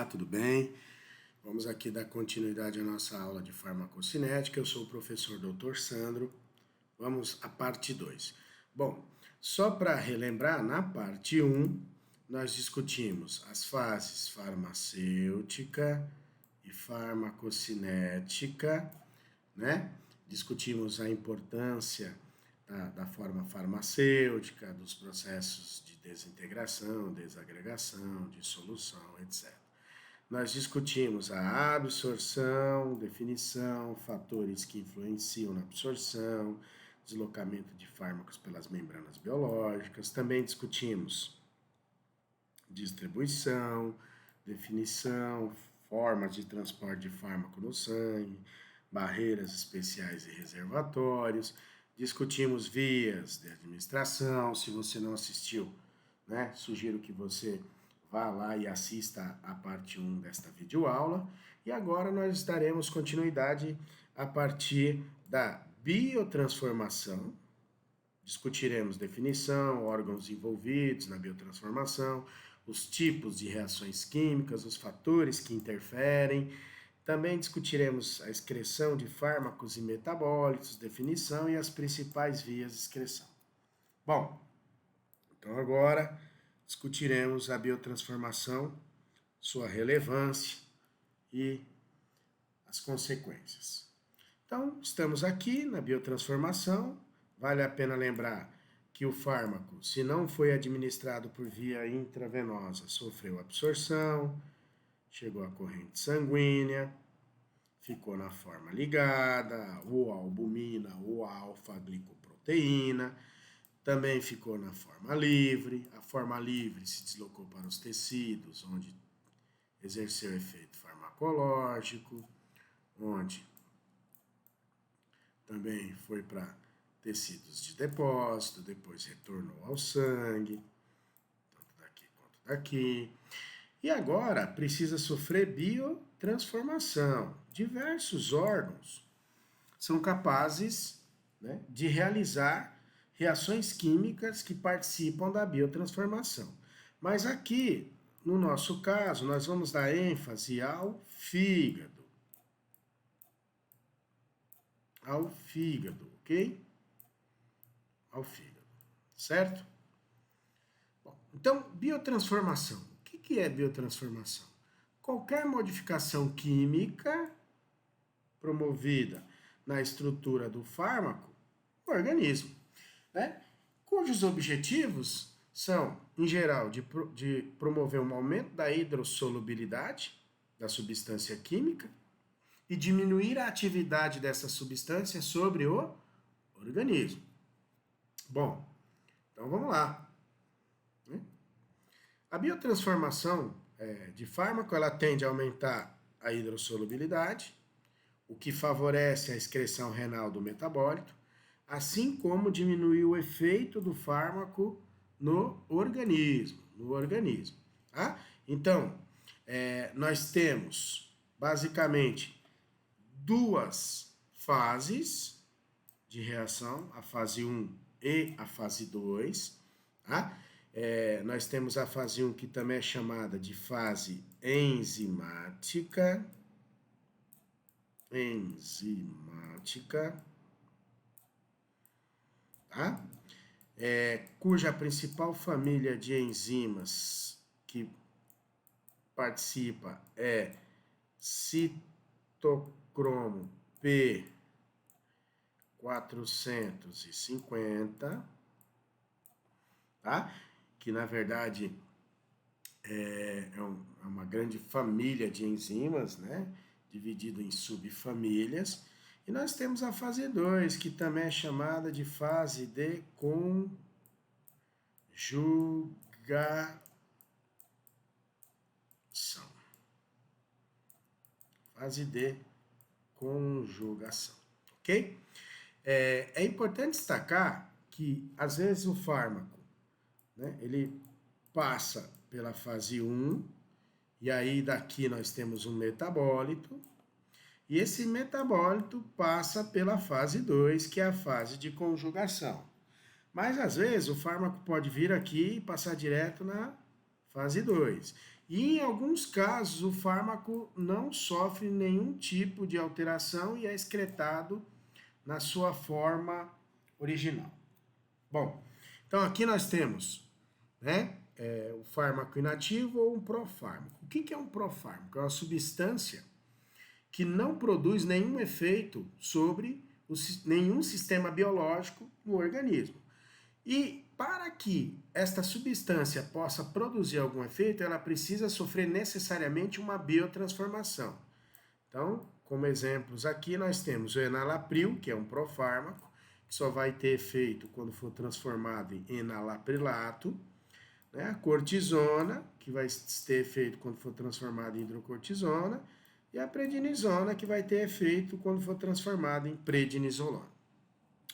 Olá, tudo bem? Vamos aqui dar continuidade à nossa aula de farmacocinética. Eu sou o professor Dr. Sandro. Vamos à parte 2. Bom, só para relembrar, na parte 1, nós discutimos as fases farmacêutica e farmacocinética, né? Discutimos a importância da forma farmacêutica, dos processos de desintegração, desagregação, dissolução, etc. Nós discutimos a absorção, definição, fatores que influenciam na absorção, deslocamento de fármacos pelas membranas biológicas. Também discutimos distribuição, definição, formas de transporte de fármaco no sangue, barreiras especiais e reservatórios. Discutimos vias de administração. Se você não assistiu, né, sugiro que você vá lá e assista a parte 1 desta videoaula. E agora nós daremos continuidade a partir da biotransformação. Discutiremos definição, órgãos envolvidos na biotransformação, os tipos de reações químicas, os fatores que interferem. Também discutiremos a excreção de fármacos e metabólitos, definição e as principais vias de excreção. Bom, então agora discutiremos a biotransformação, sua relevância e as consequências. Então, estamos aqui na biotransformação. Vale a pena lembrar que o fármaco, se não foi administrado por via intravenosa, sofreu absorção, chegou à corrente sanguínea, ficou na forma ligada, ou albumina ou alfa-glicoproteína, também ficou na forma livre. A forma livre se deslocou para os tecidos, onde exerceu efeito farmacológico, onde também foi para tecidos de depósito, depois retornou ao sangue, tanto daqui quanto daqui. E agora precisa sofrer biotransformação. Diversos órgãos são capazes, né, de realizar reações químicas que participam da biotransformação. Mas aqui, no nosso caso, nós vamos dar ênfase ao fígado. Ao fígado, ok? Ao fígado, certo? Bom, então, biotransformação. O que é biotransformação? Qualquer modificação química promovida na estrutura do fármaco, do organismo, né? Cujos objetivos são, em geral, de promover um aumento da hidrossolubilidade da substância química e diminuir a atividade dessa substância sobre o organismo. Bom, então vamos lá. A biotransformação de fármaco, ela tende a aumentar a hidrossolubilidade, o que favorece a excreção renal do metabólito, assim como diminuir o efeito do fármaco no organismo. Tá? Então, nós temos basicamente duas fases de reação, a fase 1 e a fase 2. Tá? Nós temos a fase 1, que também é chamada de fase enzimática. Tá? Cuja principal família de enzimas que participa é citocromo P450, tá? Que na verdade é uma grande família de enzimas, né? Dividido em subfamílias. E nós temos a fase 2, que também é chamada de fase de conjugação. Fase de conjugação, ok? É importante destacar que, às vezes, o fármaco, né, ele passa pela fase 1, e aí daqui nós temos um metabólito, e esse metabólito passa pela fase 2, que é a fase de conjugação. Mas, às vezes, o fármaco pode vir aqui e passar direto na fase 2. E em alguns casos o fármaco não sofre nenhum tipo de alteração e é excretado na sua forma original. Bom, então aqui nós temos, né, o fármaco inativo ou um profármaco. O que é um profármaco? É uma substância que não produz nenhum efeito sobre nenhum sistema biológico no organismo. E para que esta substância possa produzir algum efeito, ela precisa sofrer necessariamente uma biotransformação. Então, como exemplos aqui, nós temos o enalapril, que é um profármaco, que só vai ter efeito quando for transformado em enalaprilato, né? A cortisona, que vai ter efeito quando for transformada em hidrocortisona, e a prednisona, que vai ter efeito quando for transformada em prednisolona.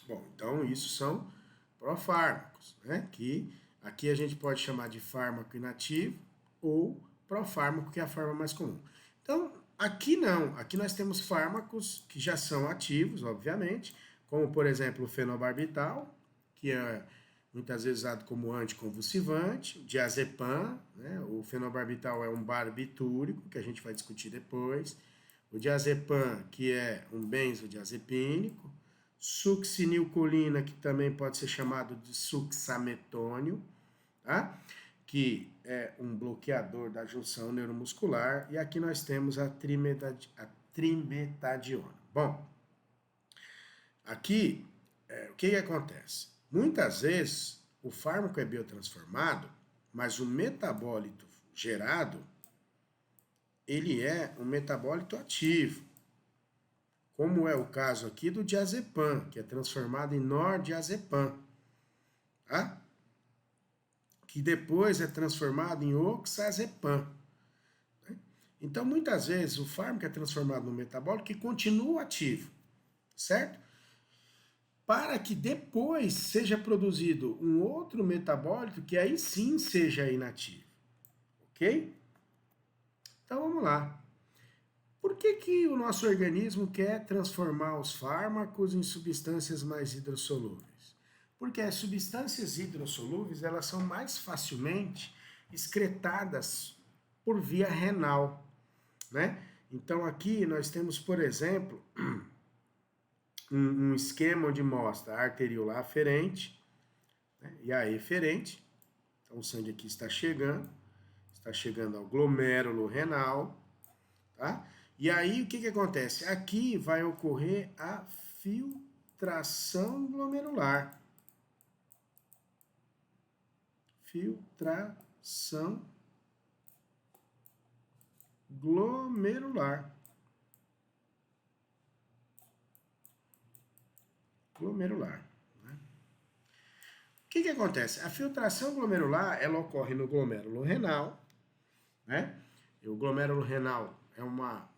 Bom, então isso são profármacos, né? Que aqui a gente pode chamar de fármaco inativo ou profármaco, que é a forma mais comum. Então, aqui não, aqui nós temos fármacos que já são ativos, obviamente, como por exemplo o fenobarbital, que é muitas vezes usado como anticonvulsivante, o diazepam, né? O fenobarbital é um barbitúrico, que a gente vai discutir depois, o diazepam, que é um benzodiazepínico, succinilcolina, que também pode ser chamado de succinilmetônio, tá? Que é um bloqueador da junção neuromuscular, e aqui nós temos a trimetadiona. Bom, aqui, o que acontece? Muitas vezes, o fármaco é biotransformado, mas o metabólito gerado, ele é um metabólito ativo, como é o caso aqui do diazepam, que é transformado em nordiazepam, tá? Que depois é transformado em oxazepam. Então, muitas vezes, o fármaco é transformado no metabólito que continua ativo, certo? Para que depois seja produzido um outro metabólito que aí sim seja inativo, ok? Então, vamos lá. Por que o nosso organismo quer transformar os fármacos em substâncias mais hidrossolúveis? Porque as substâncias hidrossolúveis, elas são mais facilmente excretadas por via renal, né? Então aqui nós temos, por exemplo, um esquema onde mostra a arteriolar aferente, né, e a eferente. Então o sangue aqui está chegando ao glomérulo renal, tá? E aí, o que acontece? Aqui vai ocorrer a filtração glomerular. Filtração glomerular. Glomerular. Né? O que acontece? A filtração glomerular, ela ocorre no glomérulo renal, né? E o glomérulo renal é uma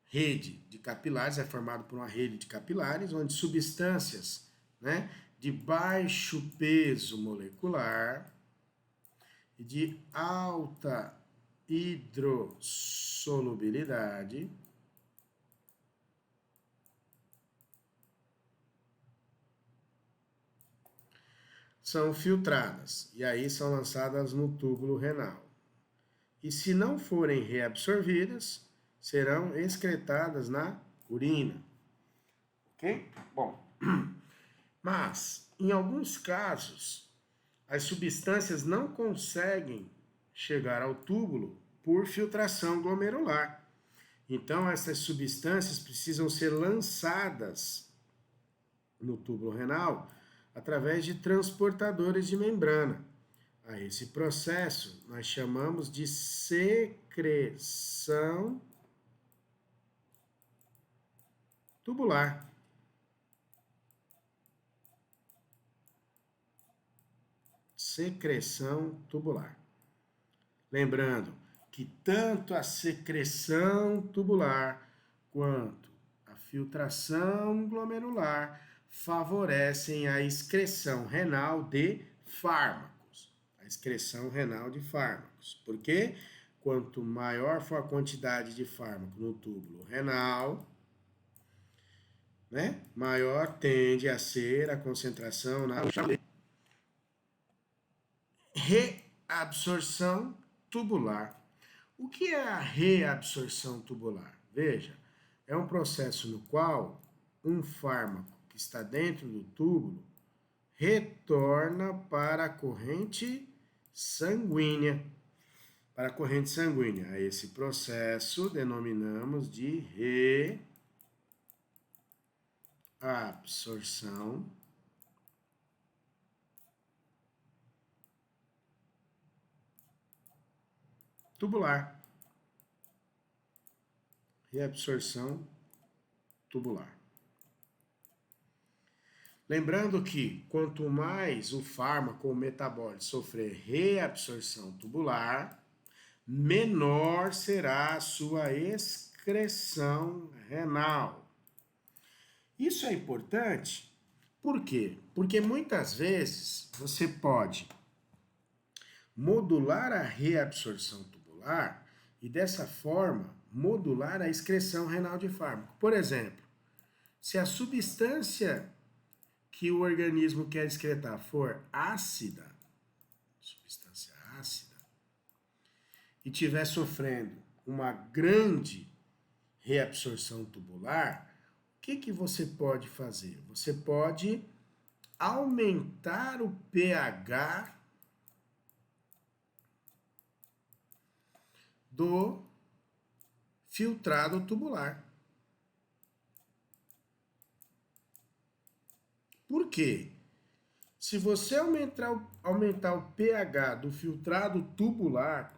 rede de capilares, é formado por uma rede de capilares, onde substâncias, né, de baixo peso molecular e de alta hidrossolubilidade são filtradas e aí são lançadas no túbulo renal. E se não forem reabsorvidas, serão excretadas na urina. Ok? Bom, mas em alguns casos, as substâncias não conseguem chegar ao túbulo por filtração glomerular. Então, essas substâncias precisam ser lançadas no túbulo renal através de transportadores de membrana. A esse processo nós chamamos de secreção tubular. Secreção tubular. Lembrando que tanto a secreção tubular quanto a filtração glomerular favorecem a excreção renal de fármacos. A excreção renal de fármacos. Porque quanto maior for a quantidade de fármaco no túbulo renal, né, maior tende a ser a concentração na reabsorção tubular. O que é a reabsorção tubular? Veja, é um processo no qual um fármaco que está dentro do túbulo retorna para a corrente sanguínea. Para a corrente sanguínea. A esse processo denominamos de reabsorção tubular. Reabsorção tubular. Lembrando que quanto mais o fármaco ou metabólito sofrer reabsorção tubular, menor será a sua excreção renal. Isso é importante, por quê? Porque muitas vezes você pode modular a reabsorção tubular e dessa forma modular a excreção renal de fármaco. Por exemplo, se a substância que o organismo quer excretar for ácida, substância ácida, e estiver sofrendo uma grande reabsorção tubular, o que você pode fazer? Você pode aumentar o pH do filtrado tubular. Por quê? Se você aumentar o pH do filtrado tubular,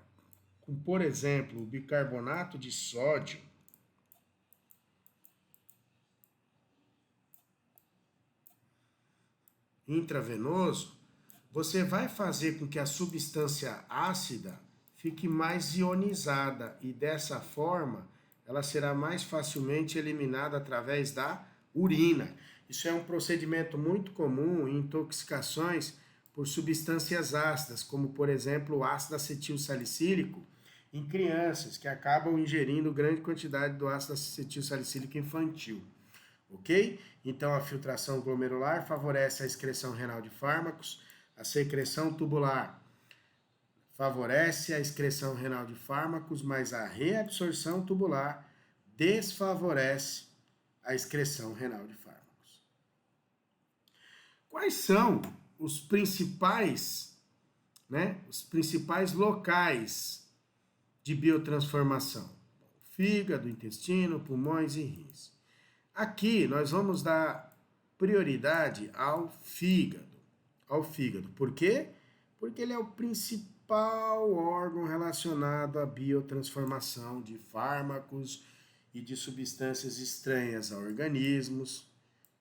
com, por exemplo, o bicarbonato de sódio, intravenoso, você vai fazer com que a substância ácida fique mais ionizada e dessa forma ela será mais facilmente eliminada através da urina. Isso é um procedimento muito comum em intoxicações por substâncias ácidas, como por exemplo o ácido acetil salicílico, em crianças que acabam ingerindo grande quantidade do ácido acetil salicílico infantil. Ok? Então a filtração glomerular favorece a excreção renal de fármacos, a secreção tubular favorece a excreção renal de fármacos, mas a reabsorção tubular desfavorece a excreção renal de fármacos. Quais são os principais locais de biotransformação? Fígado, intestino, pulmões e rins. Aqui nós vamos dar prioridade ao fígado. Por quê? Porque ele é o principal órgão relacionado à biotransformação de fármacos e de substâncias estranhas a organismos,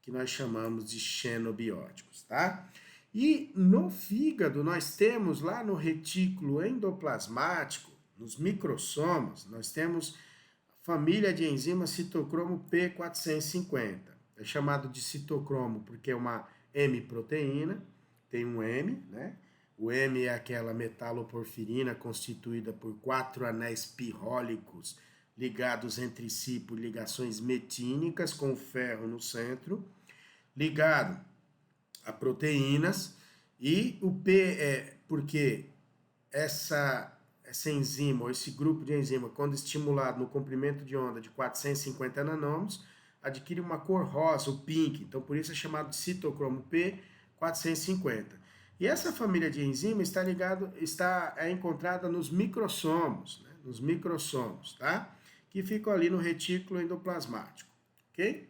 que nós chamamos de xenobióticos, tá? E no fígado nós temos lá no retículo endoplasmático, nos microssomos, nós temos família de enzimas citocromo P450. É chamado de citocromo porque é uma M-proteína, tem um M, né? O M é aquela metaloporfirina constituída por 4 anéis pirrólicos ligados entre si por ligações metínicas com ferro no centro, ligado a proteínas, e o P é porque essa enzima, ou esse grupo de enzima, quando estimulado no comprimento de onda de 450 nanômetros, adquire uma cor rosa, o pink. Então, por isso é chamado de citocromo P450. E essa família de enzima é encontrada nos microssomos, né? Nos microssomos, tá? Que ficam ali no retículo endoplasmático, ok?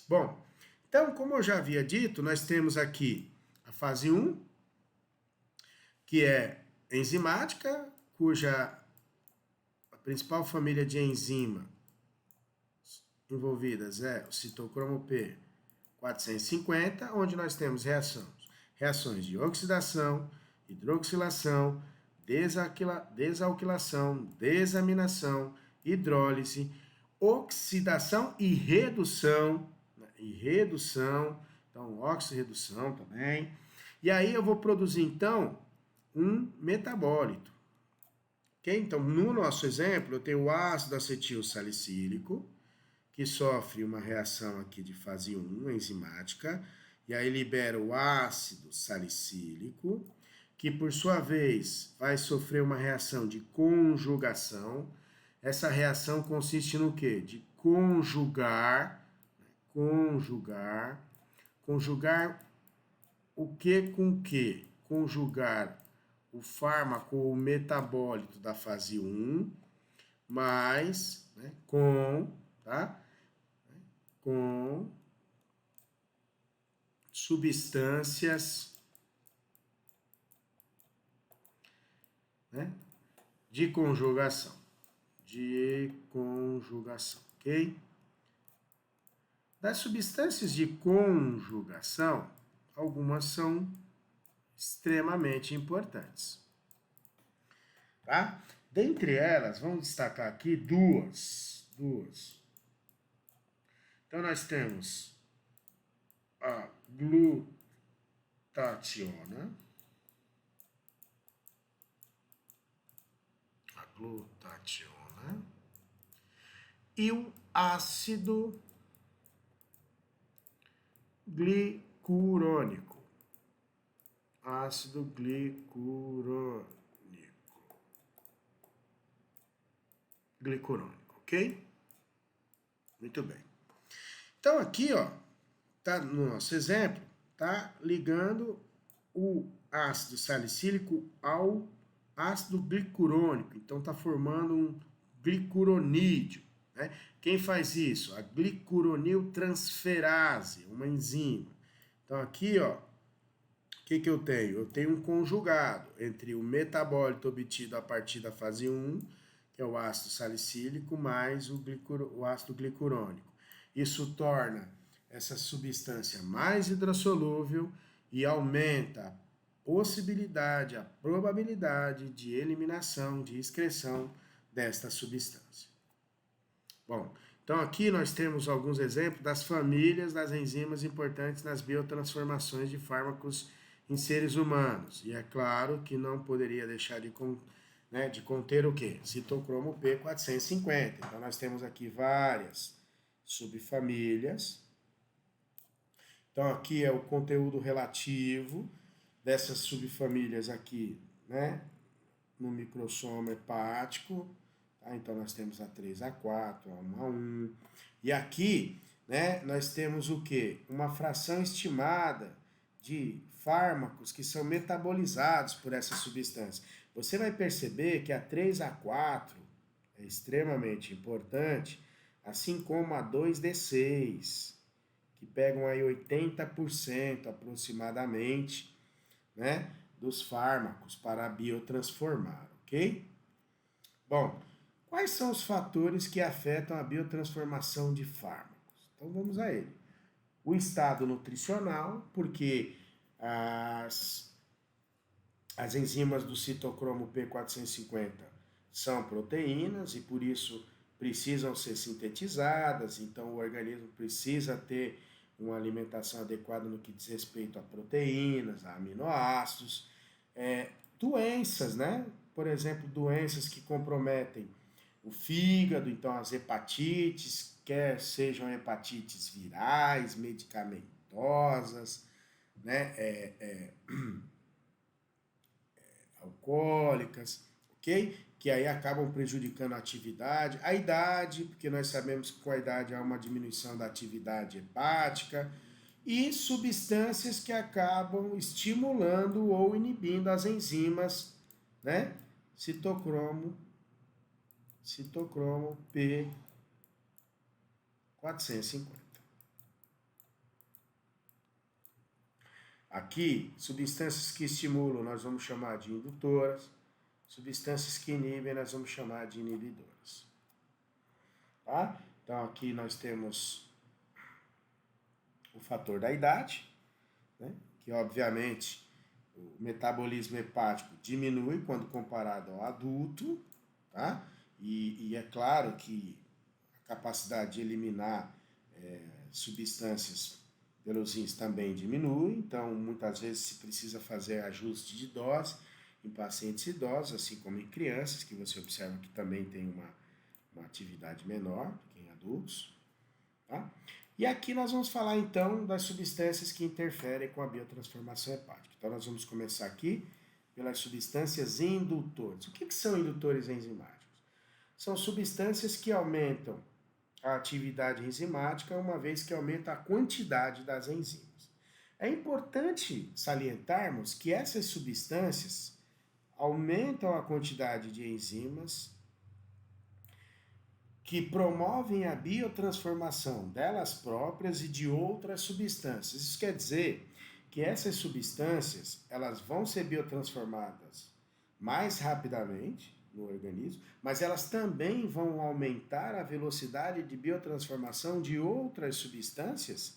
Bom, então, como eu já havia dito, nós temos aqui a fase 1, que é enzimática, cuja a principal família de enzimas envolvidas é o citocromo P450, onde nós temos reações de oxidação, hidroxilação, desalquilação, desaminação, hidrólise, oxidação e redução, então oxirredução também. E aí eu vou produzir então um metabólito. Okay? Então, no nosso exemplo, eu tenho o ácido acetil salicílico, que sofre uma reação aqui de fase 1, enzimática, e aí libera o ácido salicílico, que por sua vez vai sofrer uma reação de conjugação. Essa reação consiste no quê? De conjugar o que com o que? Conjugar o fármaco ou metabólito da fase 1 mais, né, tá? Com substâncias, né, de conjugação. Ok? Das substâncias de conjugação, algumas são extremamente importantes, tá? Dentre elas, vamos destacar aqui duas. Então, nós temos a glutationa, e o ácido glicurônico. Glicurônico, ok? Muito bem. Então aqui, ó, tá no nosso exemplo, tá ligando o ácido salicílico ao ácido glicurônico. Então tá formando um glicuronídeo, né? Quem faz isso? A glicuroniltransferase, uma enzima. Então aqui, ó, o que eu tenho? Eu tenho um conjugado entre o metabólito obtido a partir da fase 1, que é o ácido salicílico, mais o ácido glicurônico. Isso torna essa substância mais hidrossolúvel e aumenta a possibilidade, a probabilidade de eliminação, de excreção desta substância. Bom, então aqui nós temos alguns exemplos das famílias das enzimas importantes nas biotransformações de fármacos em seres humanos. E é claro que não poderia deixar de conter o quê? Citocromo P450. Então nós temos aqui várias subfamílias. Então aqui é o conteúdo relativo dessas subfamílias aqui, né, no microsoma hepático. Tá? Então nós temos a 3, a 4, a 1, a 1. E aqui, né, nós temos o quê? Uma fração estimada de fármacos que são metabolizados por essa substância. Você vai perceber que a 3A4 é extremamente importante, assim como a 2D6, que pegam aí 80% aproximadamente, né, dos fármacos para biotransformar, ok? Bom, quais são os fatores que afetam a biotransformação de fármacos? Então vamos a ele. O estado nutricional, porque as enzimas do citocromo P450 são proteínas e por isso precisam ser sintetizadas, então o organismo precisa ter uma alimentação adequada no que diz respeito a proteínas, a aminoácidos, doenças, né? Por exemplo, doenças que comprometem o fígado, então as hepatites, quer sejam hepatites virais, medicamentosas, né? Alcoólicas, ok? Que aí acabam prejudicando a atividade, a idade, porque nós sabemos que com a idade há uma diminuição da atividade hepática, e substâncias que acabam estimulando ou inibindo as enzimas, né? Citocromo P450. Aqui, substâncias que estimulam nós vamos chamar de indutoras, substâncias que inibem nós vamos chamar de inibidoras. Tá? Então aqui nós temos o fator da idade, né? Que obviamente o metabolismo hepático diminui quando comparado ao adulto, tá? E é claro que a capacidade de eliminar substâncias pelos rins também diminui, então muitas vezes se precisa fazer ajuste de dose em pacientes idosos, assim como em crianças, que você observa que também tem uma atividade menor do que em adultos. Tá? E aqui nós vamos falar então das substâncias que interferem com a biotransformação hepática. Então nós vamos começar aqui pelas substâncias indutores. O que são indutores enzimáticos? São substâncias que aumentam a atividade enzimática, uma vez que aumenta a quantidade das enzimas. É importante salientarmos que essas substâncias aumentam a quantidade de enzimas que promovem a biotransformação delas próprias e de outras substâncias. Isso quer dizer que essas substâncias elas vão ser biotransformadas mais rapidamente no organismo, mas elas também vão aumentar a velocidade de biotransformação de outras substâncias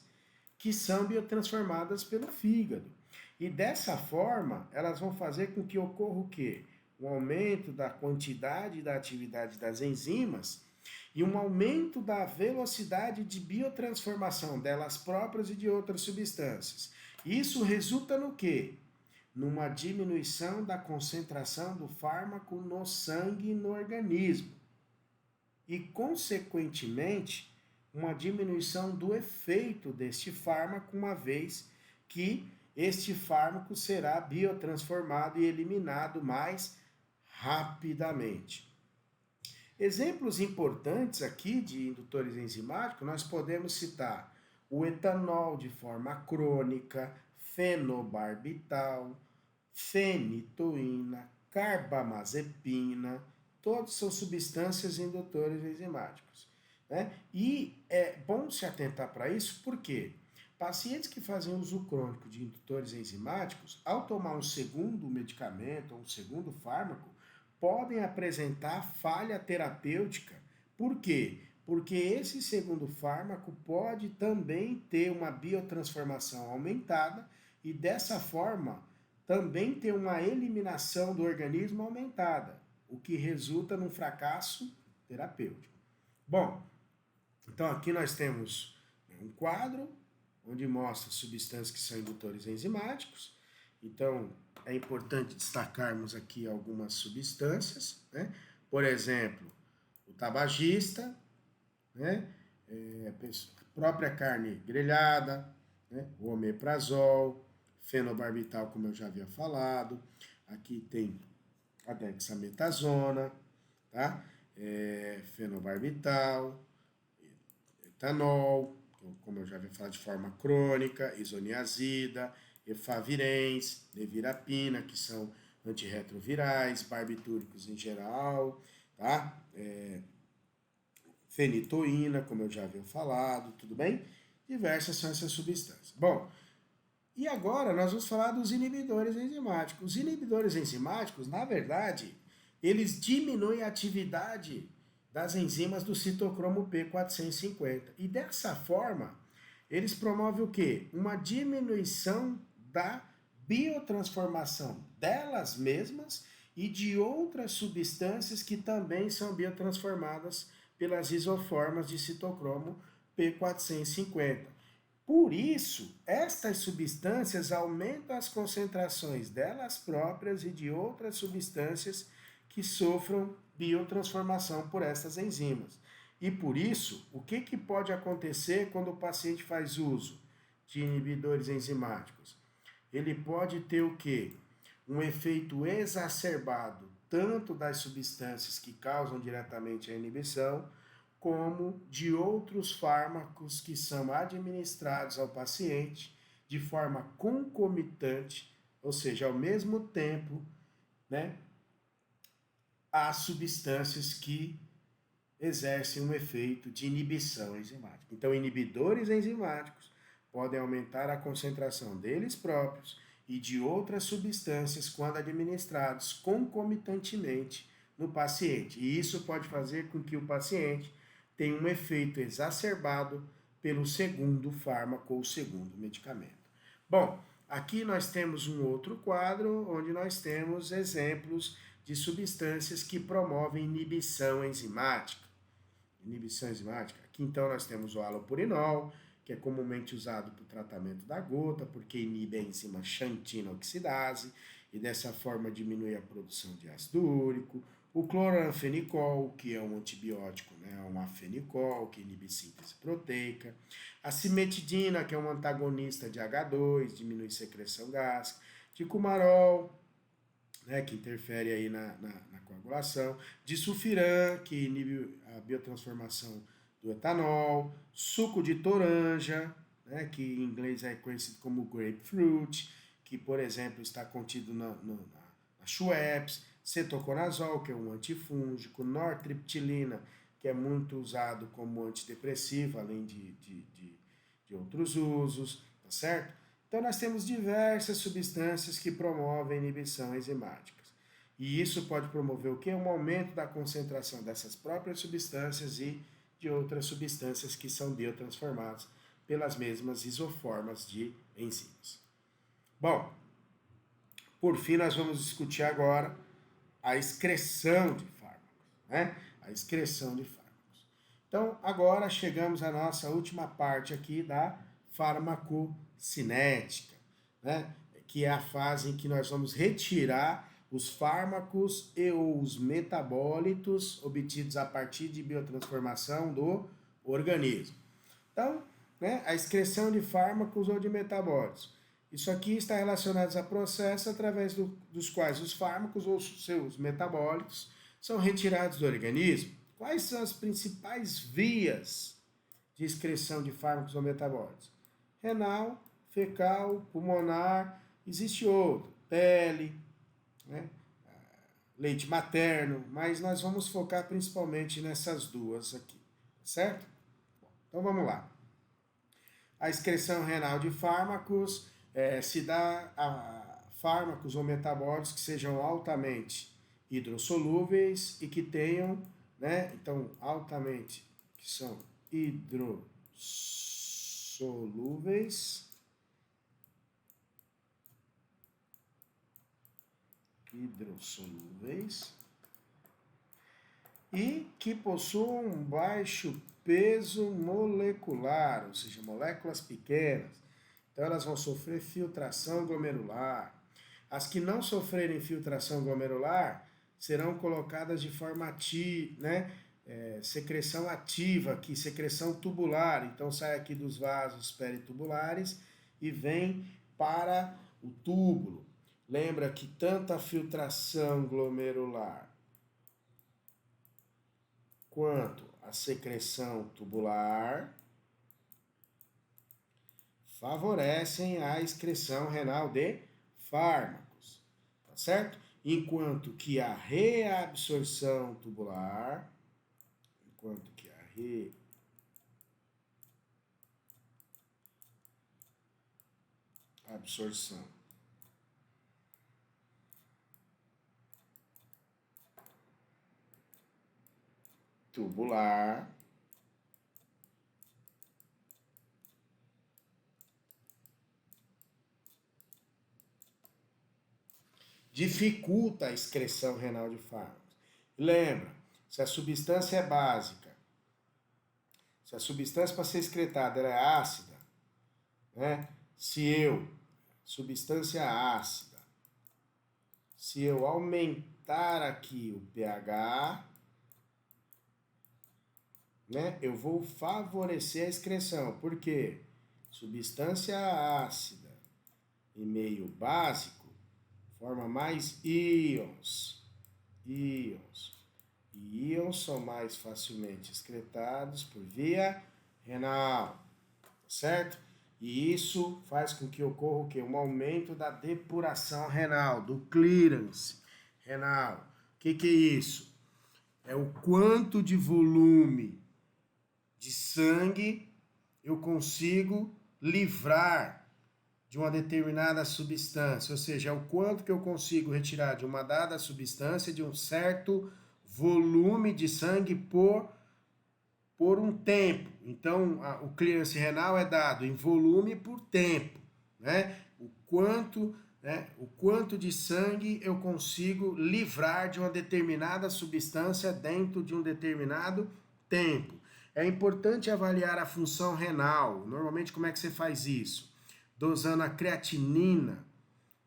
que são biotransformadas pelo fígado. E dessa forma, elas vão fazer com que ocorra o quê? Um aumento da quantidade e da atividade das enzimas e um aumento da velocidade de biotransformação delas próprias e de outras substâncias. Isso resulta no quê? Numa diminuição da concentração do fármaco no sangue e no organismo. E, consequentemente, uma diminuição do efeito deste fármaco, uma vez que este fármaco será biotransformado e eliminado mais rapidamente. Exemplos importantes aqui de indutores enzimáticos, nós podemos citar o etanol de forma crônica, fenobarbital, fenitoína, carbamazepina, todos são substâncias indutores enzimáticos. Né? E é bom se atentar para isso, porque pacientes que fazem uso crônico de indutores enzimáticos, ao tomar um segundo medicamento ou um segundo fármaco, podem apresentar falha terapêutica. Por quê? Porque esse segundo fármaco pode também ter uma biotransformação aumentada e dessa forma também ter uma eliminação do organismo aumentada, o que resulta num fracasso terapêutico. Bom, então aqui nós temos um quadro onde mostra substâncias que são indutores enzimáticos. Então é importante destacarmos aqui algumas substâncias, né? Por exemplo, o tabagista, né? A própria carne grelhada, né? O omeprazol, fenobarbital, como eu já havia falado. Aqui tem a dexametasona, tá? Fenobarbital, etanol, como eu já havia falado, de forma crônica, isoniazida, efavirenz, nevirapina, que são antirretrovirais, barbitúricos em geral, tá? Fenitoína, como eu já havia falado, tudo bem? Diversas são essas substâncias. Bom, e agora nós vamos falar dos inibidores enzimáticos. Os inibidores enzimáticos, na verdade, eles diminuem a atividade das enzimas do citocromo P450. E dessa forma, eles promovem o quê? Uma diminuição da biotransformação delas mesmas e de outras substâncias que também são biotransformadas pelas isoformas de citocromo P450. Por isso, estas substâncias aumentam as concentrações delas próprias e de outras substâncias que sofram biotransformação por essas enzimas. E por isso, o que pode acontecer quando o paciente faz uso de inibidores enzimáticos? Ele pode ter o quê? Um efeito exacerbado tanto das substâncias que causam diretamente a inibição, como de outros fármacos que são administrados ao paciente de forma concomitante, ou seja, ao mesmo tempo, né, às substâncias que exercem um efeito de inibição enzimática. Então, inibidores enzimáticos podem aumentar a concentração deles próprios e de outras substâncias quando administrados concomitantemente no paciente. E isso pode fazer com que o paciente tenha um efeito exacerbado pelo segundo fármaco ou segundo medicamento. Bom, aqui nós temos um outro quadro onde nós temos exemplos de substâncias que promovem inibição enzimática. Inibição enzimática. Aqui então nós temos o halopurinol, que é comumente usado para o tratamento da gota, porque inibe a enzima xantina oxidase e dessa forma diminui a produção de ácido úrico. O cloranfenicol, que é um antibiótico, né, um afenicol, que inibe síntese proteica. A cimetidina, que é um antagonista de H2, diminui secreção gástrica. Ticumarol, né, que interfere aí na coagulação, disulfiram, que inibe a biotransformação do etanol, suco de toranja, né, que em inglês é conhecido como grapefruit, que, por exemplo, está contido na Schweppes, cetoconazol, que é um antifúngico, nortriptilina, que é muito usado como antidepressivo, além de outros usos, tá certo? Então, nós temos diversas substâncias que promovem inibição enzimática. E isso pode promover o quê? Um aumento da concentração dessas próprias substâncias e de outras substâncias que são biotransformadas pelas mesmas isoformas de enzimas. Bom, por fim, nós vamos discutir agora a excreção de fármacos, né? A excreção de fármacos. Então, agora chegamos à nossa última parte aqui da farmacocinética, né? Que é a fase em que nós vamos retirar os fármacos e os metabólitos obtidos a partir de biotransformação do organismo. Então, né, a excreção de fármacos ou de metabólitos. Isso aqui está relacionado a processos através dos quais os fármacos ou seus metabólitos são retirados do organismo. Quais são as principais vias de excreção de fármacos ou metabólitos? Renal, fecal, pulmonar, existe outro, pele, né? Leite materno, mas nós vamos focar principalmente nessas duas aqui, certo? Então vamos lá. A excreção renal de fármacos se dá a fármacos ou metabólitos que sejam altamente hidrossolúveis e que tenham, né, então altamente, que são hidrossolúveis, e que possuam um baixo peso molecular, ou seja, moléculas pequenas. Então elas vão sofrer filtração glomerular. As que não sofrerem filtração glomerular serão colocadas de forma ativa, né? Secreção ativa aqui, secreção tubular. Então sai aqui dos vasos peritubulares e vem para o túbulo. Lembra que tanto a filtração glomerular quanto a secreção tubular favorecem a excreção renal de fármacos, tá certo? Enquanto que a reabsorção tubular, absorção tubular dificulta a excreção renal de fármacos. Lembra, se a substância é básica, se a substância para ser excretada ela é ácida, né? Substância ácida, se eu aumentar aqui o pH, né, eu vou favorecer a excreção. Por quê? Substância ácida em meio básico forma mais íons. E íons são mais facilmente excretados por via renal, certo? E isso faz com que ocorra o quê? Um aumento da depuração renal, do clearance renal. O que é isso? É o quanto de volume de sangue eu consigo livrar de uma determinada substância, ou seja, é o quanto que eu consigo retirar de uma dada substância de um certo volume de sangue por um tempo. Então, o clearance renal é dado em volume por tempo, né? O quanto de sangue eu consigo livrar de uma determinada substância dentro de um determinado tempo. É importante avaliar a função renal. Normalmente, como é que você faz isso? Dosando a creatinina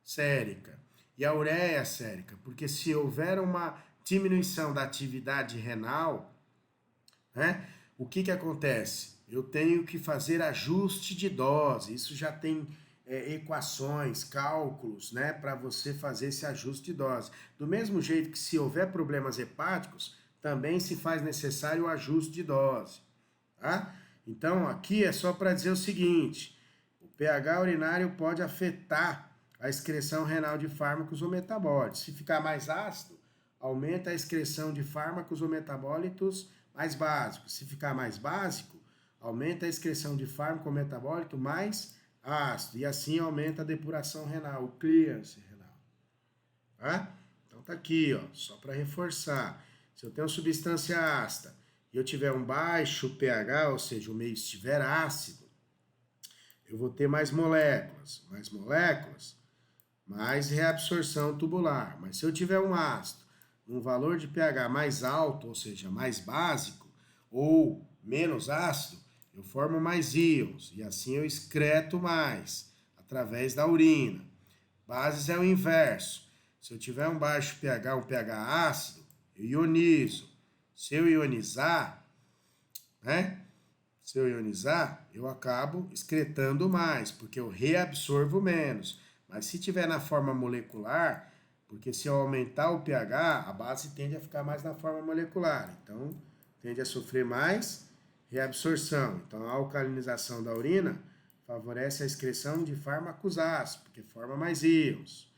sérica e a ureia sérica, porque se houver uma diminuição da atividade renal, né, o que acontece? Eu tenho que fazer ajuste de dose. Isso já tem equações, cálculos, né, para você fazer esse ajuste de dose. Do mesmo jeito que se houver problemas hepáticos, também se faz necessário o ajuste de dose, tá? Então, aqui é só para dizer o seguinte, o pH urinário pode afetar a excreção renal de fármacos ou metabólitos. Se ficar mais ácido, aumenta a excreção de fármacos ou metabólitos mais básicos. Se ficar mais básico, aumenta a excreção de fármaco ou metabólito mais ácido. E assim aumenta a depuração renal, o clearance renal. Tá? Então tá aqui, ó, só para reforçar. Se eu tenho substância ácida e eu tiver um baixo pH, ou seja, o meio estiver ácido, eu vou ter mais moléculas, mais reabsorção tubular. Mas se eu tiver um ácido, um valor de pH mais alto, ou seja, mais básico, ou menos ácido, eu formo mais íons, e assim eu excreto mais, através da urina. Bases é o inverso. Se eu tiver um baixo pH, um pH ácido, eu ionizo. Se eu ionizar, eu acabo excretando mais, porque eu reabsorvo menos. Mas se tiver na forma molecular, porque se eu aumentar o pH, a base tende a ficar mais na forma molecular. Então, tende a sofrer mais reabsorção. Então, a alcalinização da urina favorece a excreção de fármacos ácidos, porque forma mais íons.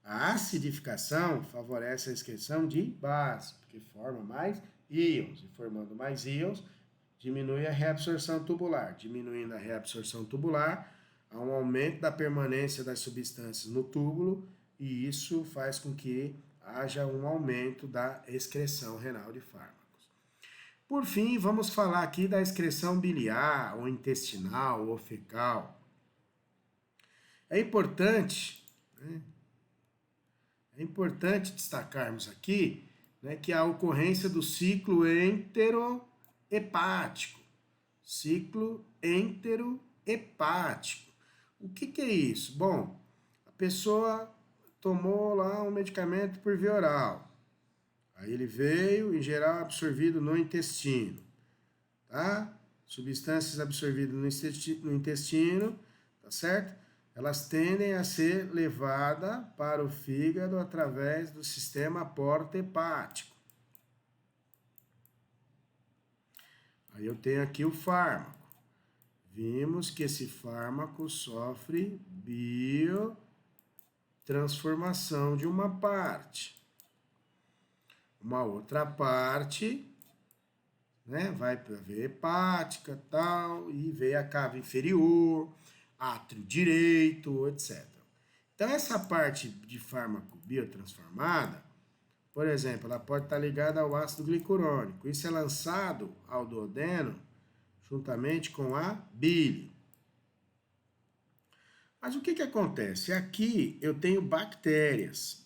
A acidificação favorece a excreção de base, porque forma mais íons. E formando mais íons, diminui a reabsorção tubular. Diminuindo a reabsorção tubular, há um aumento da permanência das substâncias no túbulo e isso faz com que haja um aumento da excreção renal de fármacos. Por fim, vamos falar aqui da excreção biliar, ou intestinal, ou fecal. É importante, né, destacarmos aqui, né, que a ocorrência do ciclo enterohepático. Ciclo enterohepático. O que é isso? Bom, a pessoa tomou lá um medicamento por via oral. Aí ele veio, em geral, absorvido no intestino. Tá? Substâncias absorvidas no intestino, tá certo? Elas tendem a ser levadas para o fígado através do sistema porta-hepático. Aí eu tenho aqui o fármaco. Vimos que esse fármaco sofre biotransformação de uma parte. Uma outra parte, né, vai para a veia hepática, tal, e veia cava inferior, átrio direito, etc. Então, essa parte de fármaco biotransformada, por exemplo, ela pode estar ligada ao ácido glicurônico. Isso é lançado ao duodeno juntamente com a bile. Mas o que acontece? Aqui eu tenho bactérias.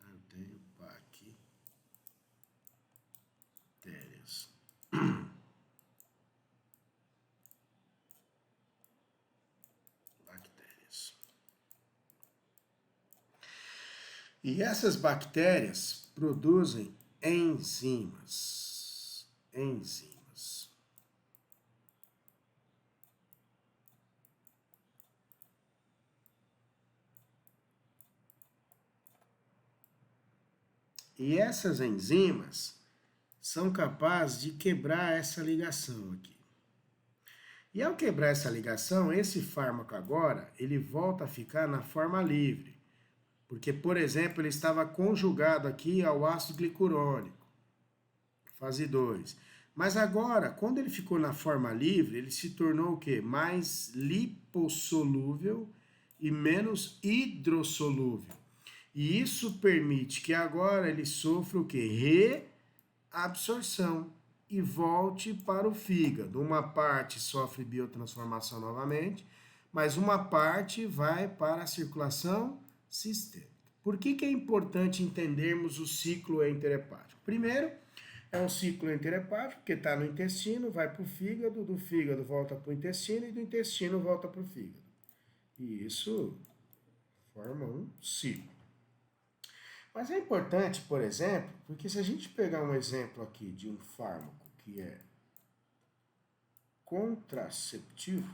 Eu tenho bactérias. E essas bactérias produzem enzimas. E essas enzimas são capazes de quebrar essa ligação aqui. E ao quebrar essa ligação, esse fármaco agora, ele volta a ficar na forma livre. Porque, por exemplo, ele estava conjugado aqui ao ácido glicurônico, fase 2. Mas agora, quando ele ficou na forma livre, ele se tornou o quê? Mais lipossolúvel e menos hidrossolúvel. E isso permite que agora ele sofra o quê? Reabsorção e volte para o fígado. Uma parte sofre biotransformação novamente, mas uma parte vai para a circulação sistêmica. Por que é importante entendermos o ciclo enterhepático? Primeiro, é um ciclo enterhepático que está no intestino, vai para o fígado, do fígado volta para o intestino e do intestino volta para o fígado. E isso forma um ciclo. Mas é importante, por exemplo, porque se a gente pegar um exemplo aqui de um fármaco que é contraceptivo.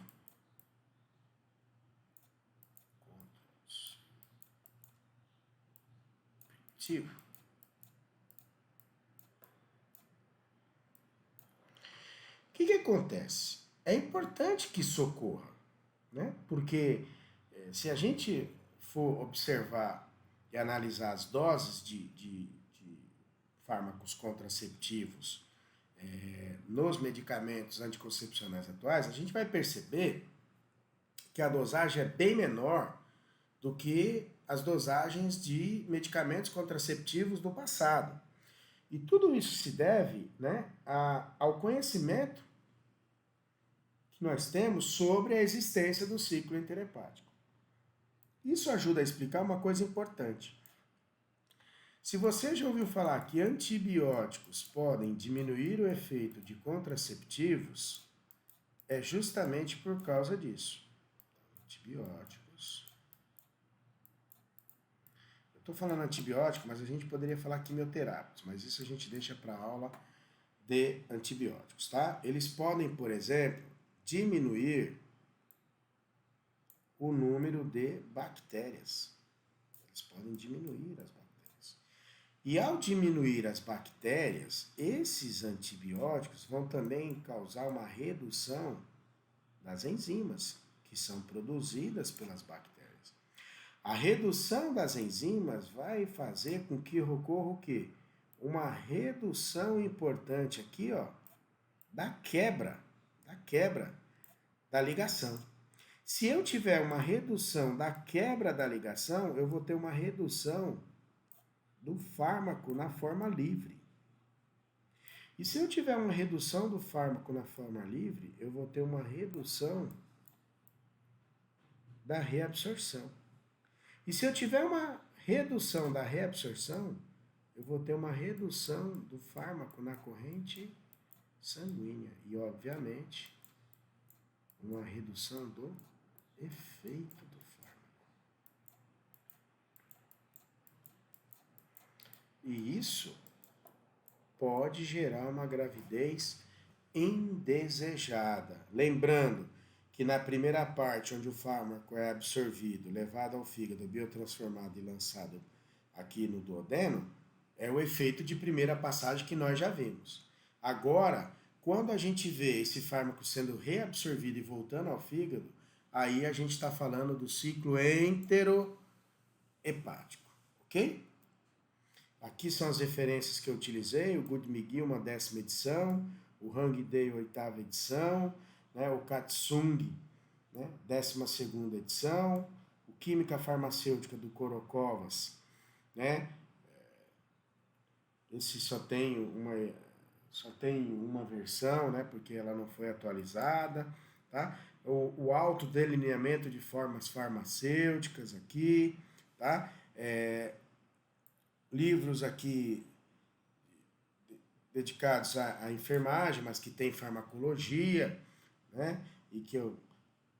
O que acontece? É importante que isso ocorra, né? Porque se a gente for observar e analisar as doses de fármacos contraceptivos nos medicamentos anticoncepcionais atuais, a gente vai perceber que a dosagem é bem menor do que as dosagens de medicamentos contraceptivos do passado. E tudo isso se deve, né, ao conhecimento que nós temos sobre a existência do ciclo interhepático. Isso ajuda a explicar uma coisa importante. Se você já ouviu falar que antibióticos podem diminuir o efeito de contraceptivos, é justamente por causa disso. Antibióticos. Eu estou falando antibiótico, mas a gente poderia falar quimioterápicos, mas isso a gente deixa para a aula de antibióticos, tá? Eles podem, por exemplo, diminuir o número de bactérias. Eles podem diminuir as bactérias. E ao diminuir as bactérias, esses antibióticos vão também causar uma redução das enzimas que são produzidas pelas bactérias. A redução das enzimas vai fazer com que ocorra o quê? Uma redução importante aqui, ó, da quebra da ligação. Se eu tiver uma redução da quebra da ligação, eu vou ter uma redução do fármaco na forma livre. E se eu tiver uma redução do fármaco na forma livre, eu vou ter uma redução da reabsorção. E se eu tiver uma redução da reabsorção, eu vou ter uma redução do fármaco na corrente sanguínea. E, obviamente, uma redução do efeito do fármaco. E isso pode gerar uma gravidez indesejada. Lembrando que na primeira parte, onde o fármaco é absorvido, levado ao fígado, biotransformado e lançado aqui no duodeno, é o efeito de primeira passagem que nós já vimos. Agora, quando a gente vê esse fármaco sendo reabsorvido e voltando ao fígado, aí a gente está falando do ciclo enterohepático, ok? Aqui são as referências que eu utilizei, o Good-McGill, uma 10ª edição, o Hang Day, 8ª edição, né, o Katsung, né, 12ª edição, o Química Farmacêutica do Corokovas, né, esse só tem uma versão, né, porque ela não foi atualizada, tá? O autodelineamento de formas farmacêuticas aqui, tá? Livros aqui dedicados à enfermagem, mas que tem farmacologia, né? E que a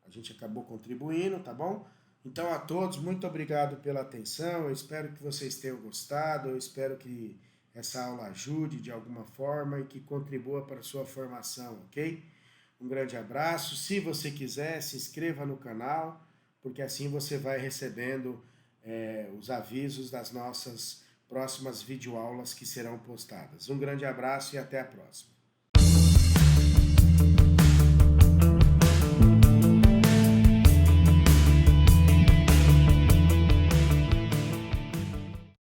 gente acabou contribuindo, tá bom? Então, a todos, muito obrigado pela atenção. Eu espero que vocês tenham gostado. Eu espero que essa aula ajude de alguma forma e que contribua para a sua formação, ok? Um grande abraço. Se você quiser, se inscreva no canal, porque assim você vai recebendo os avisos das nossas próximas videoaulas que serão postadas. Um grande abraço e até a próxima.